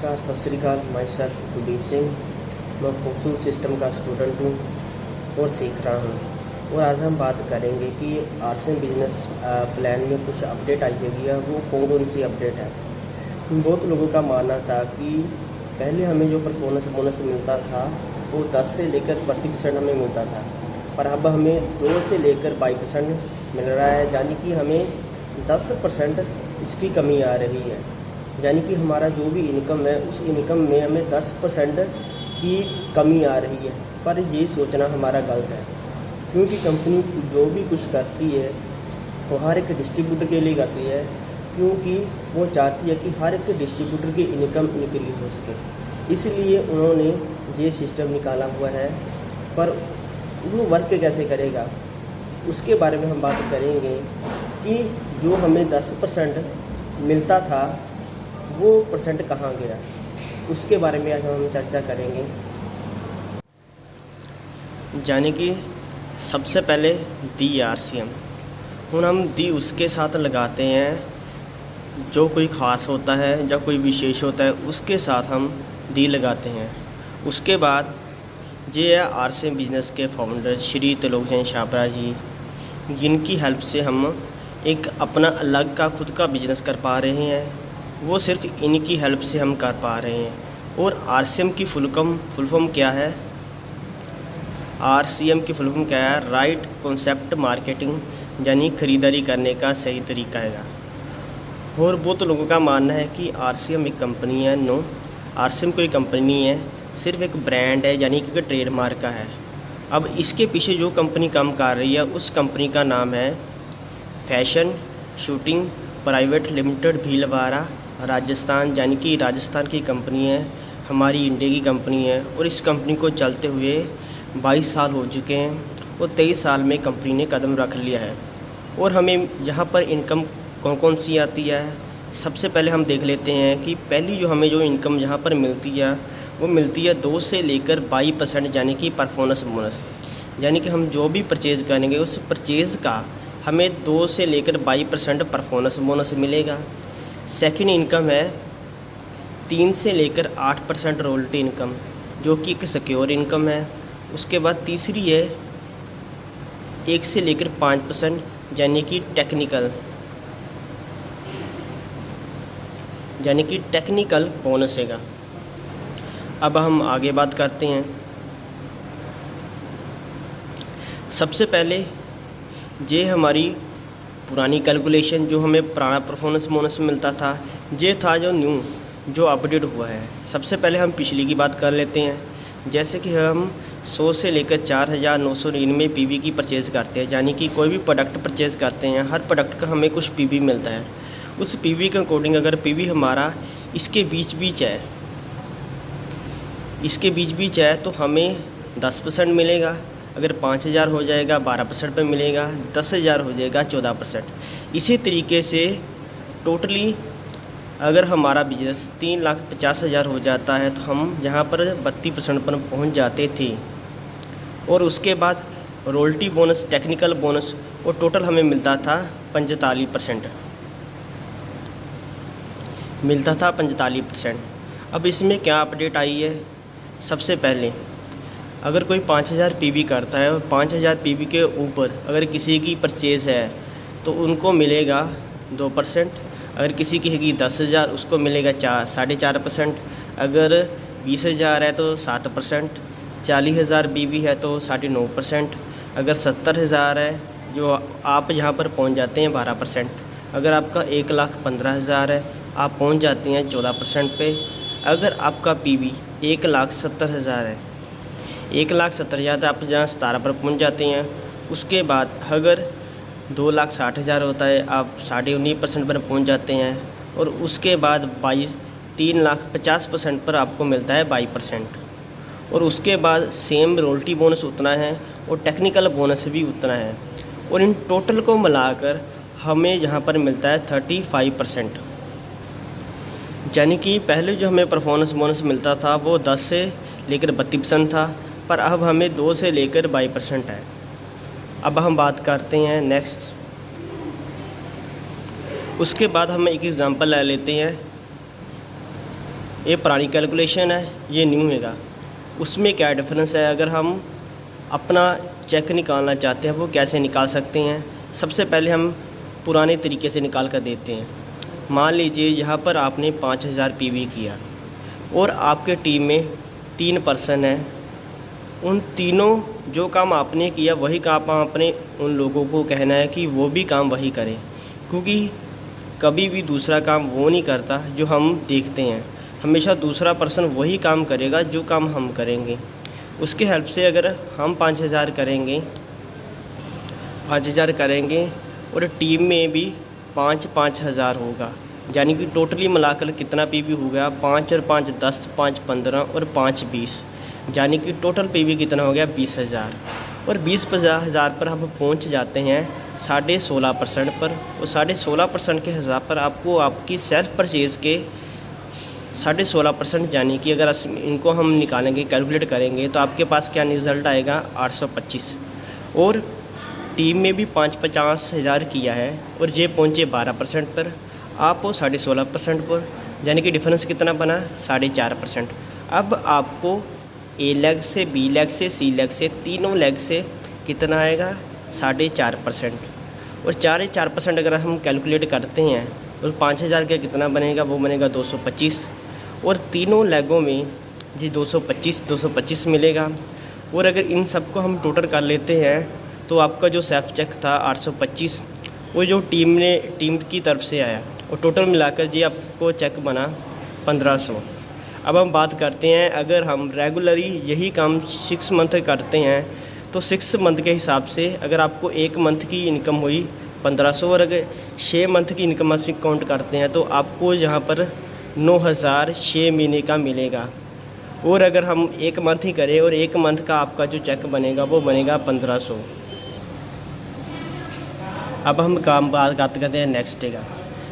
नमस्कार, सत श्री अकाल। My self Kuldeep Singh. मैं खूबसूरत सिस्टम का स्टूडेंट हूँ और सीख रहा हूँ। और आज हम बात करेंगे कि आरसीएम बिजनेस प्लान में कुछ अपडेट आई है, वो कौन कौन सी अपडेट है। बहुत लोगों का मानना था कि पहले हमें जो परफॉर्मेंस बोनस मिलता था वो 10 से लेकर 32% हमें मिलता था, पर अब हमें 2 से लेकर 22% मिल रहा है, यानी कि हमें 10% इसकी कमी आ रही है। यानी कि हमारा जो भी इनकम है उस इनकम में हमें 10% की कमी आ रही है। पर ये सोचना हमारा गलत है, क्योंकि कंपनी जो भी कुछ करती है वो हर एक डिस्ट्रीब्यूटर के लिए करती है, क्योंकि वो चाहती है कि हर एक डिस्ट्रीब्यूटर की इनकम इंक्रीज हो सके। इसलिए उन्होंने ये सिस्टम निकाला हुआ है। पर वो वर्क कैसे करेगा उसके बारे में हम बात करेंगे कि जो हमें 10% मिलता था वो परसेंट कहाँ गया, उसके बारे में आज हम चर्चा करेंगे। यानी कि सबसे पहले दी आरसीएम हम दी उसके साथ लगाते हैं जो कोई ख़ास होता है या कोई विशेष होता है, उसके साथ हम दी लगाते हैं। उसके बाद ये है आरसीएम बिजनेस के फाउंडर श्री त्रिलोकचंद छाबड़ा जी, जिनकी हेल्प से हम एक अपना अलग का खुद का बिजनेस कर पा रहे हैं। वो सिर्फ इनकी हेल्प से हम कर पा रहे हैं। और आरसीएम की फुल फॉर्म क्या है? आरसीएम की फुल फॉर्म क्या है? राइट कॉन्सेप्ट मार्केटिंग, यानी ख़रीदारी करने का सही तरीका है। और बहुत लोगों का मानना है कि आरसीएम एक कंपनी है। नो, आरसीएम कोई कंपनी नहीं है, सिर्फ एक ब्रांड है, यानी कि ट्रेडमार्क का है। अब इसके पीछे जो कंपनी काम कर रही है उस कंपनी का नाम है fashion shooting private limited, Bhilwara, Rajasthan. यानी कि राजस्थान की कंपनी है, हमारी इंडिया की कंपनी है। और इस कंपनी को चलते हुए 22 साल हो चुके हैं और 23 साल में कंपनी ने कदम रख लिया है। और हमें यहाँ पर इनकम कौन कौन सी आती है, सबसे पहले हम देख लेते हैं कि पहली जो हमें जो इनकम यहाँ पर मिलती है वो मिलती है 2 से लेकर 22%, यानी कि परफॉर्मेंस बोनस। यानी कि हम जो भी परचेज़ करेंगे उस परचेज़ का हमें 2 से लेकर 22% परफॉर्मेंस बोनस मिलेगा। सेकंड इनकम है 3 से लेकर 8% रॉयल्टी इनकम, जो कि एक सिक्योर इनकम है। उसके बाद तीसरी है 1 से लेकर 5%, यानी कि टेक्निकल बोनस है। अब हम आगे बात करते हैं। सबसे पहले ये हमारी पुरानी कैलकुलेशन, जो हमें पुराना परफॉर्मेंस बोनस मिलता था, ये था जो न्यू जो अपडेट हुआ है। सबसे पहले हम पिछली की बात कर लेते हैं। जैसे कि हम 100 से लेकर 4,999 पीवी की परचेज़ करते हैं, यानी कि कोई भी प्रोडक्ट परचेज़ करते हैं, हर प्रोडक्ट का हमें कुछ पीवी मिलता है। उस पीवी के अकॉर्डिंग अगर पीवी हमारा इसके बीच बीच है तो हमें 10% मिलेगा। अगर 5,000 हो जाएगा 12% पे मिलेगा, 10,000 हो जाएगा 14%। इसी तरीके से टोटली अगर हमारा बिजनेस 3,50,000 हो जाता है तो हम यहाँ पर 32% पर पहुँच जाते थे। और उसके बाद रॉयल्टी बोनस, टेक्निकल बोनस, और टोटल हमें मिलता था 45%। अब इसमें क्या अपडेट आई है? सबसे पहले अगर कोई 5,000 पीवी करता है और 5,000 पीवी के ऊपर अगर किसी की परचेज़ है तो उनको मिलेगा 2%। अगर किसी की है 10,000 उसको मिलेगा 4.5%। अगर 20,000 है तो 7%। 40,000 पीवी है तो 9.5%। अगर 70,000 है जो आप यहाँ पर पहुँच जाते हैं 12%। अगर आपका 1,15,000 है आप पहुँच जाते हैं 14% पे। अगर आपका पीवी 1,70,000 है, 1,70,000 आप जहाँ 17 पर पहुँच जाते हैं। उसके बाद अगर 2,60,000 होता है आप 19.5% पर पहुँच जाते हैं। और उसके बाद 3,50,000 पर आपको मिलता है 22%। और उसके बाद सेम रॉयल्टी बोनस उतना है और टेक्निकल बोनस भी उतना है। और इन टोटल को मिलाकर हमें यहाँ पर मिलता है 35%। यानी कि पहले जो हमें परफॉर्मेंस बोनस मिलता था वो 10 से लेकर 32% था, पर अब हमें 2 से लेकर 22% है। अब हम बात करते हैं नेक्स्ट। उसके बाद हम एक एग्ज़ाम्पल ले लेते हैं ये पुरानी कैलकुलेशन है, ये न्यू हैगा। उसमें क्या डिफरेंस है? अगर हम अपना चेक निकालना चाहते हैं वो कैसे निकाल सकते हैं? सबसे पहले हम पुराने तरीके से निकाल कर देते हैं। मान लीजिए यहाँ पर आपने 5000 पीवी किया और आपके टीम में 3 पर्सन हैं। उन तीनों जो काम आपने किया वही काम आपने उन लोगों को कहना है कि वो भी काम वही करें, क्योंकि कभी भी दूसरा काम वो नहीं करता जो हम देखते हैं। हमेशा दूसरा पर्सन वही काम करेगा जो काम हम करेंगे। उसके हेल्प से अगर हम 5000 करेंगे और टीम में भी 5,000 होगा, यानी कि टोटली मिलाकर कितना पीवी हो गया? 5 और 5 10, 5 15 और 5 20, यानी कि टोटल पीवी कितना हो गया? 20,000। और 20,000 पर हम पहुंच जाते हैं 16.5% पर। और 16.5% के हिसाब पर आपको आपकी सेल्फ परचेज़ के 16.5%, यानी कि अगर इनको हम निकालेंगे, कैलकुलेट करेंगे तो आपके पास क्या रिज़ल्ट आएगा? 825। और टीम में भी 50,000 किया है और ये पहुँचे 12% पर, आप 16.5% पर, यानी कि डिफरेंस कितना बना? 4.5%। अब आपको ए लेग से, बी लेग से, सी लेग से, तीनों लेग से कितना आएगा? 4.5%। और 4.5% अगर हम कैलकुलेट करते हैं और 5,000 का कितना बनेगा? वो बनेगा 225। और तीनों लेगों में जी 225 मिलेगा। और अगर इन सबको हम टोटल कर लेते हैं तो आपका जो सेल्फ चेक था 825, वो जो टीम की तरफ से आया, और टोटल मिलाकर जी आपको चेक बना 1500। अब हम बात करते हैं, अगर हम रेगुलरली यही काम 6 मंथ करते हैं तो 6 मंथ के हिसाब से अगर आपको 1 मंथ की इनकम हुई 1500, और अगर 6 मंथ की इनकम से काउंट करते हैं तो आपको यहाँ पर 9,000 6 महीने का मिलेगा। और अगर हम 1 मंथ ही करें और 1 मंथ का आपका जो चेक बनेगा वो बनेगा 1500। अब हम बात करते हैं नेक्स्ट डे का।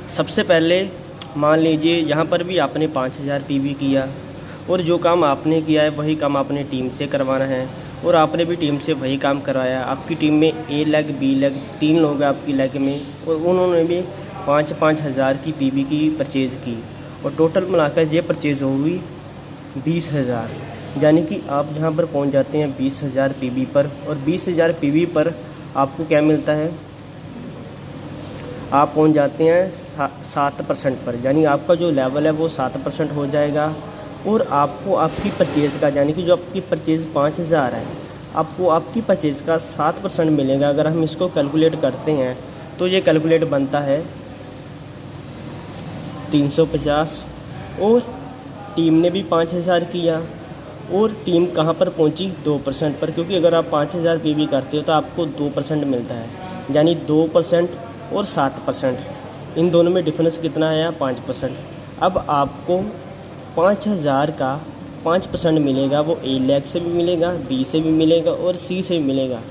सबसे पहले मान लीजिए यहाँ पर भी आपने 5,000 पीवी किया और जो काम आपने किया है वही काम आपने टीम से करवाना है, और आपने भी टीम से वही काम करवाया। आपकी टीम में ए लेग, बी लेग, 3 लोग हैं आपकी लेग में, और उन्होंने भी 5,000 की पीवी की परचेज़ की, और टोटल मिलाकर ये परचेज़ होगी 20,000, यानी कि आप यहाँ पर पहुँच जाते हैं 20,000 पीवी पर। और 20,000 पीवी पर आपको क्या मिलता है? आप पहुंच जाते हैं 7% पर, यानी आपका जो लेवल है वो 7% हो जाएगा। और आपको आपकी परचेज़ का, यानी कि जो आपकी परचेज़ 5,000 है, आपको आपकी परचेज़ का 7% मिलेगा। अगर हम इसको कैलकुलेट करते हैं तो ये कैलकुलेट बनता है 350। और टीम ने भी 5,000 किया, और टीम कहाँ पर पहुंची? 2% पर, क्योंकि अगर आप 5,000 पीवी करते हो तो आपको 2% मिलता है, यानी 2% और 7%, इन दोनों में डिफरेंस कितना आया? 5%। अब आपको 5,000 का 5% मिलेगा, वो ए लेग से भी मिलेगा, बी से भी मिलेगा और सी से भी मिलेगा।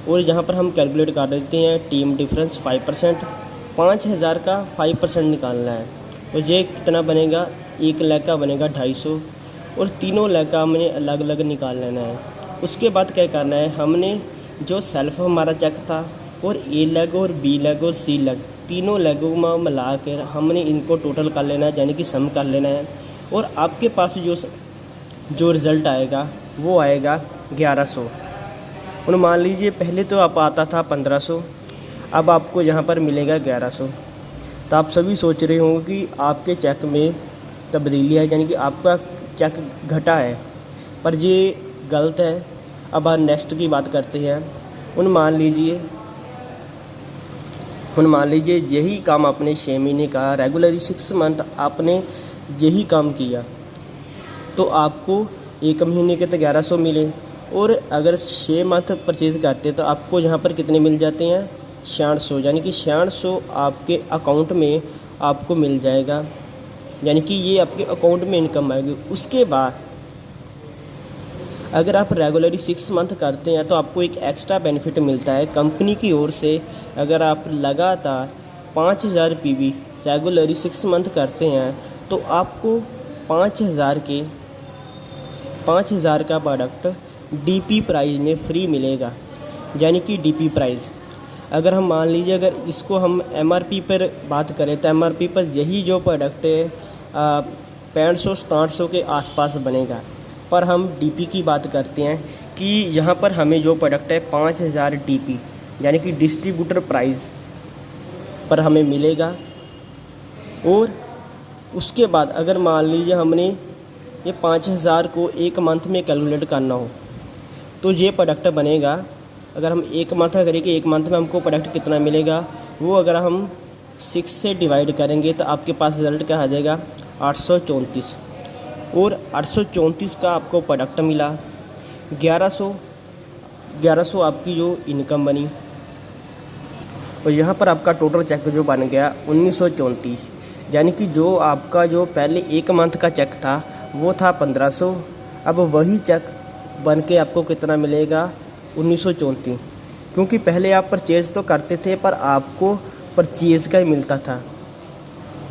और यहाँ पर हम कैलकुलेट कर देते हैं टीम डिफरेंस 5%। 5,000 का 5% निकालना है, और ये कितना बनेगा? 1 लेग का बनेगा 250, और तीनों लेग का हमने अलग अलग निकाल लेना है। उसके बाद क्या करना है? हमने जो सेल्फ हमारा चेक था और ए लेग और बी लेग और सी लेग, तीनों लेगों में मिला कर हमने इनको टोटल कर लेना है, यानी कि सम कर लेना है। और आपके पास जो रिज़ल्ट आएगा वो आएगा 1100। और मान लीजिए पहले तो आप आता था 1500, अब आपको यहाँ पर मिलेगा 1100। तो आप सभी सोच रहे होंगे कि आपके चेक में तब्दीली है, यानी कि आपका चेक घटा है, पर ये गलत है। अब हम नेक्स्ट की बात करते हैं। मान लीजिए यही काम आपने 6 महीने का, रेगुलरली 6 मंथ आपने यही काम किया, तो आपको 1 महीने के तो 1100 मिले। और अगर 6 मंथ परचेज़ करते तो आपको यहाँ पर कितने मिल जाते हैं? 600, यानी कि 600 आपके अकाउंट में आपको मिल जाएगा, यानी कि ये आपके अकाउंट में इनकम आएगी। उसके बाद अगर आप रेगुलरली 6 मंथ करते हैं तो आपको एक एक्स्ट्रा बेनिफिट मिलता है कंपनी की ओर से। अगर आप लगातार 5,000 पीवी रेगुलरली 6 मंथ करते हैं तो आपको 5,000 का प्रोडक्ट डीपी प्राइस में फ्री मिलेगा, यानी कि डीपी प्राइस। अगर हम मान लीजिए अगर इसको हम एमआरपी पर बात करें तो एमआरपी पर यही जो प्रोडक्ट 6500-6700 के आसपास बनेगा। पर हम डीपी की बात करते हैं कि यहाँ पर हमें जो प्रोडक्ट है 5000 डीपी यानी कि डिस्ट्रीब्यूटर प्राइस पर हमें मिलेगा। और उसके बाद अगर मान लीजिए हमने ये 5000 को एक मंथ में कैलकुलेट करना हो तो ये प्रोडक्ट बनेगा। अगर हम एक मंथ का करें कि एक मंथ में हमको प्रोडक्ट कितना मिलेगा, वो अगर हम 6 से डिवाइड करेंगे तो आपके पास रिज़ल्ट क्या आ जाएगा 834। और 834 का आपको प्रोडक्ट मिला। 1100 आपकी जो इनकम बनी। और यहाँ पर आपका टोटल चेक जो बन गया 1934, यानी कि जो आपका जो पहले एक मंथ का चेक था वो था 1500। अब वही चेक बन के आपको कितना मिलेगा 1934, क्योंकि पहले आप परचेज़ तो करते थे पर आपको परचेज़ का ही मिलता था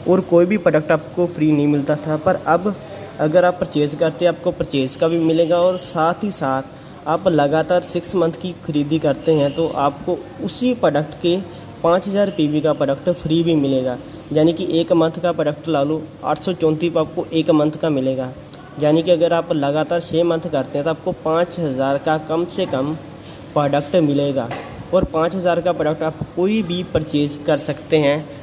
और कोई भी प्रोडक्ट आपको फ्री नहीं मिलता था। पर अब अगर आप परचेज़ करते आपको परचेज़ का भी मिलेगा और साथ ही साथ आप लगातार 6 मंथ की खरीदी करते हैं तो आपको उसी प्रोडक्ट के 5000 पीवी का प्रोडक्ट फ्री भी मिलेगा। यानी कि एक मंथ का प्रोडक्ट ला लो 834 आपको एक मंथ का मिलेगा। यानी कि अगर आप लगातार 6 मंथ करते हैं तो आपको 5000 का कम से कम प्रोडक्ट मिलेगा। और 5000 का प्रोडक्ट आप कोई भी परचेज़ कर सकते हैं